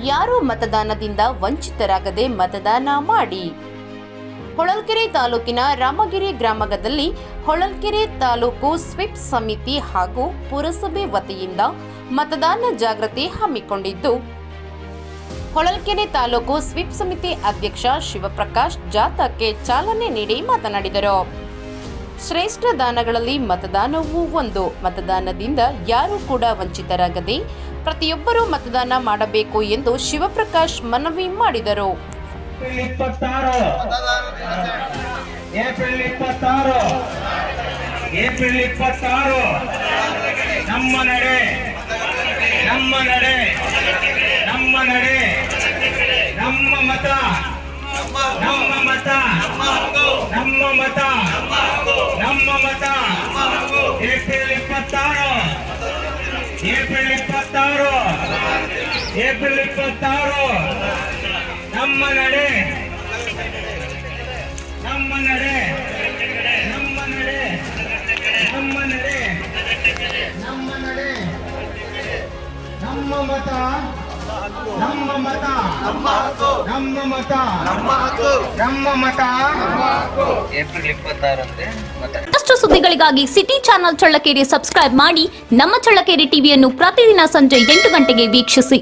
ಯಾರೂ ಮತದಾನದಿಂದ ವಂಚಿತರಾಗದೆ ಮತದಾನ ಮಾಡಿ. ಹೊಳಲ್ಕೆರೆ ತಾಲೂಕಿನ ರಾಮಗಿರಿ ಗ್ರಾಮದಲ್ಲಿ ಹೊಳಲ್ಕೆರೆ ತಾಲೂಕು ಸ್ವೀಪ್ ಸಮಿತಿ ಹಾಗೂ ಪುರಸಭೆ ವತಿಯಿಂದ ಮತದಾನ ಜಾಗೃತಿ ಹಮ್ಮಿಕೊಂಡಿದ್ದು, ಹೊಳಲ್ಕೆರೆ ತಾಲೂಕು ಸ್ವೀಪ್ ಸಮಿತಿ ಅಧ್ಯಕ್ಷ ಶಿವಪ್ರಕಾಶ್ ಜಾಥಾಕ್ಕೆ ಚಾಲನೆ ನೀಡಿ ಮಾತನಾಡಿದರು. ಶ್ರೇಷ್ಠ ದಾನಗಳಲ್ಲಿ ಮತದಾನವೂ ಒಂದು. ಮತದಾನದಿಂದ ಯಾರೂ ಕೂಡ ವಂಚಿತರಾಗದೆ ಪ್ರತಿಯೊಬ್ಬರೂ ಮತದಾನ ಮಾಡಬೇಕು ಎಂದು ಶಿವಪ್ರಕಾಶ್ ಮನವಿ ಮಾಡಿದರು. ಏಪ್ರಿಲ್ 26 ನಮ್ಮ ನಡೆ, ನಮ್ಮ ನಡೆ, ನಮ್ಮ ನಡೆ, ನಮ್ಮ ಮತ, ನಮ್ಮ ಮತ, ನಮ್ಮ ಮತ, ನಮ್ಮ ಮತ. ಏಪ್ರಿಲ್ 26, ಏಪ್ರಿಲ್ 26, ಏಪ್ರಿಲ್ 26 ನಮ್ಮ ನಡೆ, ನಮ್ಮ ನಡೆ, ನಮ್ಮ ನಡೆ, ನಮ್ಮ ನಡೆ, ನಮ್ಮ ನಡೆ, ನಮ್ಮ ಮತ, ನಮ್ಮ ಮತ, ನಮ್ಮ ಮತ, ನಮ್ಮ ಮತ. ಏಪ್ರಿಲ್ 26 ಮತ್ತಷ್ಟು ಸುದ್ದಿಗಳಿಗಾಗಿ ಸಿಟಿ ಚಾನೆಲ್ ಚಳ್ಳಕೆರೆ ಸಬ್ಸ್ಕ್ರೈಬ್ ಮಾಡಿ. ನಮ್ಮ ಚಳ್ಳಕೆರೆ ಟಿವಿಯನ್ನು ಪ್ರತಿದಿನ ಸಂಜೆ 8 ಗಂಟೆಗೆ ವೀಕ್ಷಿಸಿ.